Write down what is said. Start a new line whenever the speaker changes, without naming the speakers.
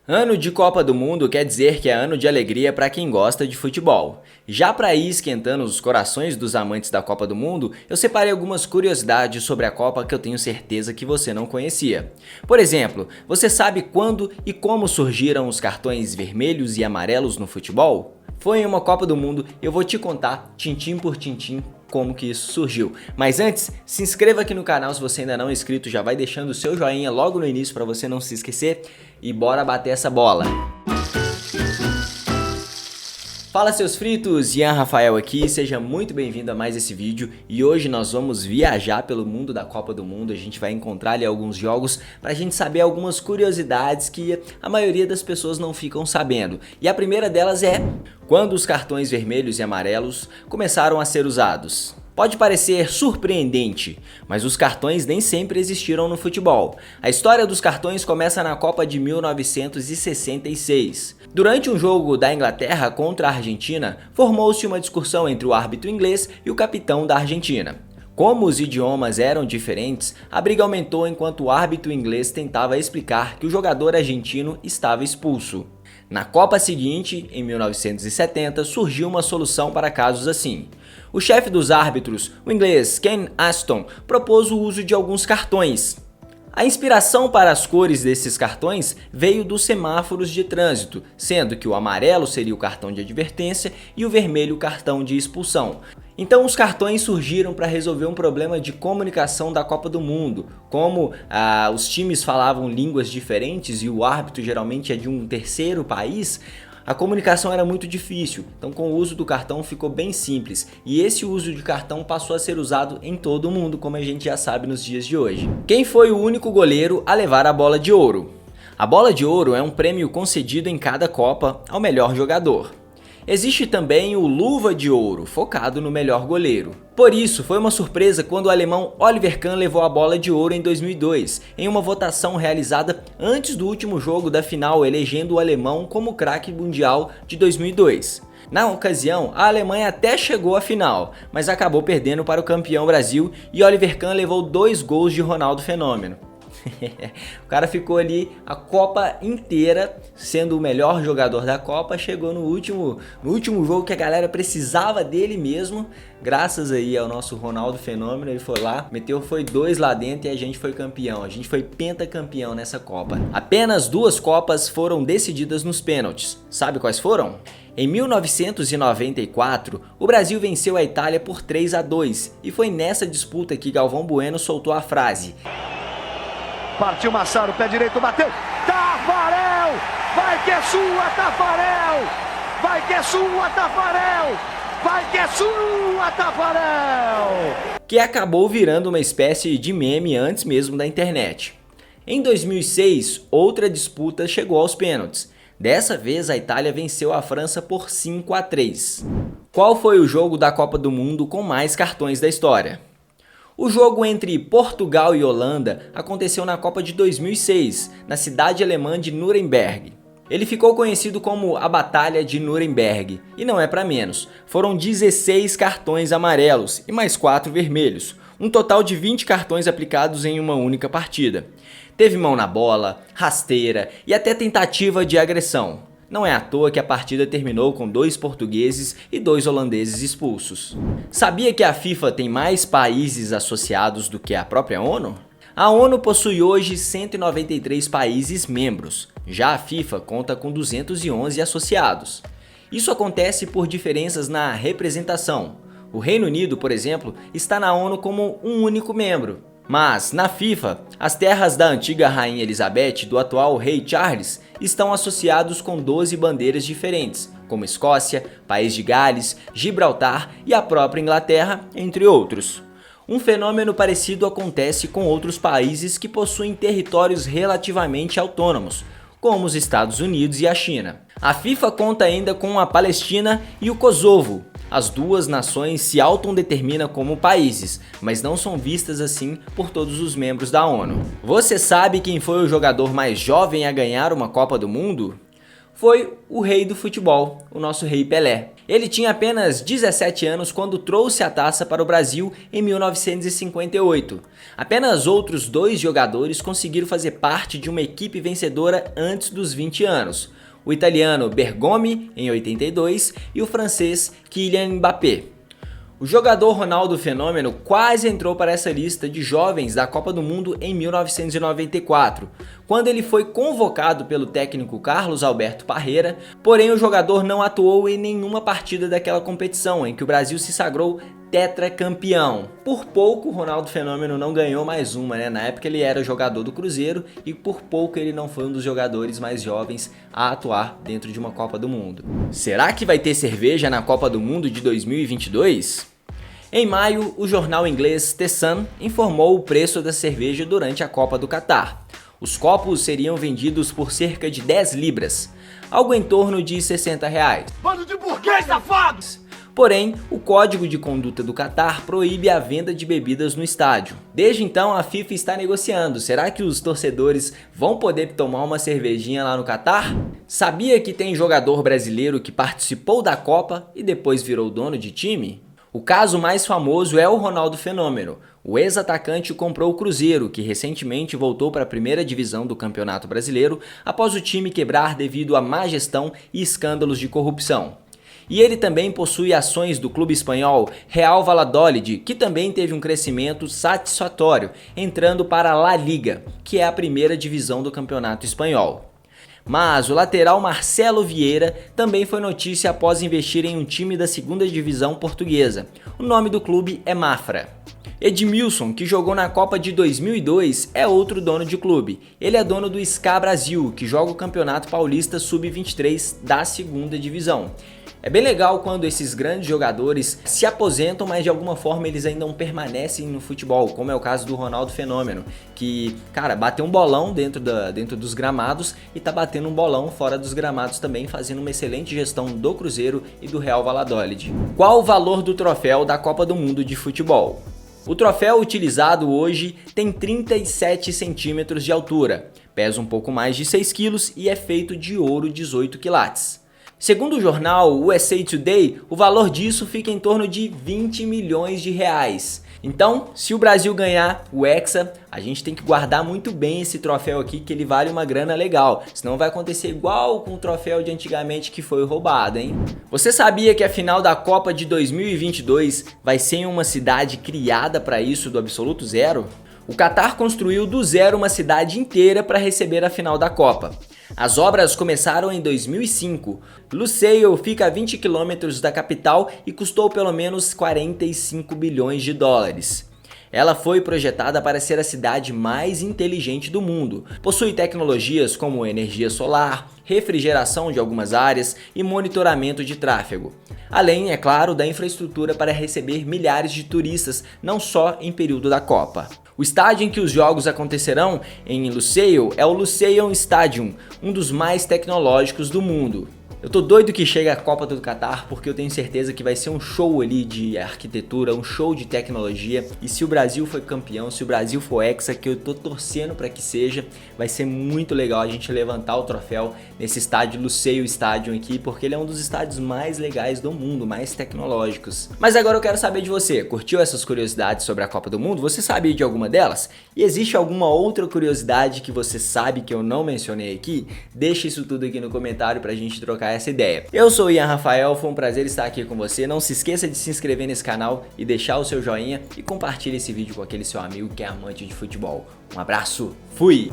Ano de Copa do Mundo quer dizer que é ano de alegria para quem gosta de futebol. Já para ir esquentando os corações dos amantes da Copa do Mundo, eu separei algumas curiosidades sobre a Copa que eu tenho certeza que você não conhecia. Por exemplo, você sabe quando e como surgiram os cartões vermelhos e amarelos no futebol? Foi em uma Copa do Mundo e eu vou te contar, tintim por tintim, como que isso surgiu. Mas antes, se inscreva aqui no canal se você ainda não é inscrito, já vai deixando o seu joinha logo no início para você não se esquecer e bora bater essa bola. Fala seus fritos, Ian Rafael aqui, seja muito bem-vindo a mais esse vídeo e hoje nós vamos viajar pelo mundo da Copa do Mundo, a gente vai encontrar ali alguns jogos pra gente saber algumas curiosidades que a maioria das pessoas não ficam sabendo. E a primeira delas é quando os cartões vermelhos e amarelos começaram a ser usados. Pode parecer surpreendente, mas os cartões nem sempre existiram no futebol. A história dos cartões começa na Copa de 1966. Durante um jogo da Inglaterra contra a Argentina, formou-se uma discussão entre o árbitro inglês e o capitão da Argentina. Como os idiomas eram diferentes, a briga aumentou enquanto o árbitro inglês tentava explicar que o jogador argentino estava expulso. Na Copa seguinte, em 1970, surgiu uma solução para casos assim. O chefe dos árbitros, o inglês Ken Aston, propôs o uso de alguns cartões. A inspiração para as cores desses cartões veio dos semáforos de trânsito, sendo que o amarelo seria o cartão de advertência e o vermelho o cartão de expulsão. Então os cartões surgiram para resolver um problema de comunicação da Copa do Mundo. Como os times falavam línguas diferentes e o árbitro geralmente é de um terceiro país, a comunicação era muito difícil, então com o uso do cartão ficou bem simples e esse uso de cartão passou a ser usado em todo o mundo, como a gente já sabe nos dias de hoje. Quem foi o único goleiro a levar a bola de ouro? A bola de ouro é um prêmio concedido em cada Copa ao melhor jogador. Existe também o Luva de Ouro, focado no melhor goleiro. Por isso, foi uma surpresa quando o alemão Oliver Kahn levou a bola de ouro em 2002, em uma votação realizada antes do último jogo da final, elegendo o alemão como craque mundial de 2002. Na ocasião, a Alemanha até chegou à final, mas acabou perdendo para o campeão Brasil e Oliver Kahn levou 2 gols de Ronaldo Fenômeno. O cara ficou ali a Copa inteira sendo o melhor jogador da Copa, chegou no último jogo que a galera precisava dele mesmo, graças aí ao nosso Ronaldo Fenômeno, ele foi lá, foi 2 lá dentro e a gente foi campeão, a gente foi pentacampeão nessa Copa. Apenas 2 Copas foram decididas nos pênaltis, sabe quais foram? Em 1994, o Brasil venceu a Itália por 3-2 e foi nessa disputa que Galvão Bueno soltou a frase:
partiu Massaro, pé direito, bateu, Tafarel, vai que é sua, Tafarel, vai que é sua, Tafarel, vai que é sua, Tafarel.
Que acabou virando uma espécie de meme antes mesmo da internet. Em 2006, outra disputa chegou aos pênaltis. Dessa vez a Itália venceu a França por 5-3. Qual foi o jogo da Copa do Mundo com mais cartões da história? O jogo entre Portugal e Holanda aconteceu na Copa de 2006, na cidade alemã de Nuremberg. Ele ficou conhecido como a Batalha de Nuremberg, e não é para menos. Foram 16 cartões amarelos e mais 4 vermelhos, um total de 20 cartões aplicados em uma única partida. Teve mão na bola, rasteira e até tentativa de agressão. Não é à toa que a partida terminou com 2 portugueses e 2 holandeses expulsos. Sabia que a FIFA tem mais países associados do que a própria ONU? A ONU possui hoje 193 países membros, já a FIFA conta com 211 associados. Isso acontece por diferenças na representação. O Reino Unido, por exemplo, está na ONU como um único membro. Mas, na FIFA, as terras da antiga Rainha Elizabeth e do atual Rei Charles estão associados com 12 bandeiras diferentes, como Escócia, País de Gales, Gibraltar e a própria Inglaterra, entre outros. Um fenômeno parecido acontece com outros países que possuem territórios relativamente autônomos, como os Estados Unidos e a China. A FIFA conta ainda com a Palestina e o Kosovo. As duas nações se autodeterminam como países, mas não são vistas assim por todos os membros da ONU. Você sabe quem foi o jogador mais jovem a ganhar uma Copa do Mundo? foi o rei do futebol, o nosso rei Pelé. Ele tinha apenas 17 anos quando trouxe a taça para o Brasil em 1958. Apenas outros 2 jogadores conseguiram fazer parte de uma equipe vencedora antes dos 20 anos. O italiano Bergomi, em 82, e o francês Kylian Mbappé. O jogador Ronaldo Fenômeno quase entrou para essa lista de jovens da Copa do Mundo em 1994, quando ele foi convocado pelo técnico Carlos Alberto Parreira, porém o jogador não atuou em nenhuma partida daquela competição, em que o Brasil se sagrou tetracampeão. Por pouco o Ronaldo Fenômeno não ganhou mais uma, né? Na época ele era jogador do Cruzeiro e por pouco ele não foi um dos jogadores mais jovens a atuar dentro de uma Copa do Mundo. Será que vai ter cerveja na Copa do Mundo de 2022? Em maio, o jornal inglês The Sun informou o preço da cerveja durante a Copa do Catar. Os copos seriam vendidos por cerca de 10 libras, algo em torno de R$60.
Bando de burguês safados!
Porém, o Código de Conduta do Catar proíbe a venda de bebidas no estádio. Desde então, a FIFA está negociando. Será que os torcedores vão poder tomar uma cervejinha lá no Catar? Sabia que tem jogador brasileiro que participou da Copa e depois virou dono de time? O caso mais famoso é o Ronaldo Fenômeno. O ex-atacante comprou o Cruzeiro, que recentemente voltou para a primeira divisão do Campeonato Brasileiro após o time quebrar devido à má gestão e escândalos de corrupção. E ele também possui ações do clube espanhol Real Valladolid, que também teve um crescimento satisfatório, entrando para a La Liga, que é a primeira divisão do Campeonato Espanhol. Mas o lateral Marcelo Vieira também foi notícia após investir em um time da segunda divisão portuguesa. O nome do clube é Mafra. Edmilson, que jogou na Copa de 2002, é outro dono de clube. Ele é dono do SK Brasil, que joga o Campeonato Paulista Sub-23 da segunda divisão. É bem legal quando esses grandes jogadores se aposentam, mas de alguma forma eles ainda não permanecem no futebol, como é o caso do Ronaldo Fenômeno, que, cara, bateu um bolão dentro dos gramados e tá batendo um bolão fora dos gramados também, fazendo uma excelente gestão do Cruzeiro e do Real Valladolid. Qual o valor do troféu da Copa do Mundo de futebol? O troféu utilizado hoje tem 37 centímetros de altura, pesa um pouco mais de 6 quilos e é feito de ouro 18 quilates. Segundo o jornal USA Today, o valor disso fica em torno de 20 milhões de reais. Então, se o Brasil ganhar o Hexa, a gente tem que guardar muito bem esse troféu aqui, que ele vale uma grana legal. Senão vai acontecer igual com o troféu de antigamente que foi roubado, hein? Você sabia que a final da Copa de 2022 vai ser em uma cidade criada para isso do absoluto zero? O Catar construiu do zero uma cidade inteira para receber a final da Copa. As obras começaram em 2005. Lusail fica a 20 quilômetros da capital e custou pelo menos 45 bilhões de dólares. Ela foi projetada para ser a cidade mais inteligente do mundo. Possui tecnologias como energia solar, refrigeração de algumas áreas e monitoramento de tráfego. Além, é claro, da infraestrutura para receber milhares de turistas, não só em período da Copa. O estádio em que os jogos acontecerão em Lusail é o Lusail Stadium, um dos mais tecnológicos do mundo. Eu tô doido que chegue a Copa do Catar porque eu tenho certeza que vai ser um show ali de arquitetura, um show de tecnologia. E se o Brasil for campeão, se o Brasil for hexa, que eu tô torcendo para que seja, vai ser muito legal a gente levantar o troféu nesse estádio Lusail Stadium aqui, porque ele é um dos estádios mais legais do mundo, mais tecnológicos. Mas agora eu quero saber de você, curtiu essas curiosidades sobre a Copa do Mundo? Você sabia de alguma delas? E existe alguma outra curiosidade que você sabe que eu não mencionei aqui? Deixa isso tudo aqui no comentário pra gente trocar essa ideia. Eu sou o Ian Rafael, foi um prazer estar aqui com você. Não se esqueça de se inscrever nesse canal e deixar o seu joinha e compartilhe esse vídeo com aquele seu amigo que é amante de futebol. Um abraço, fui!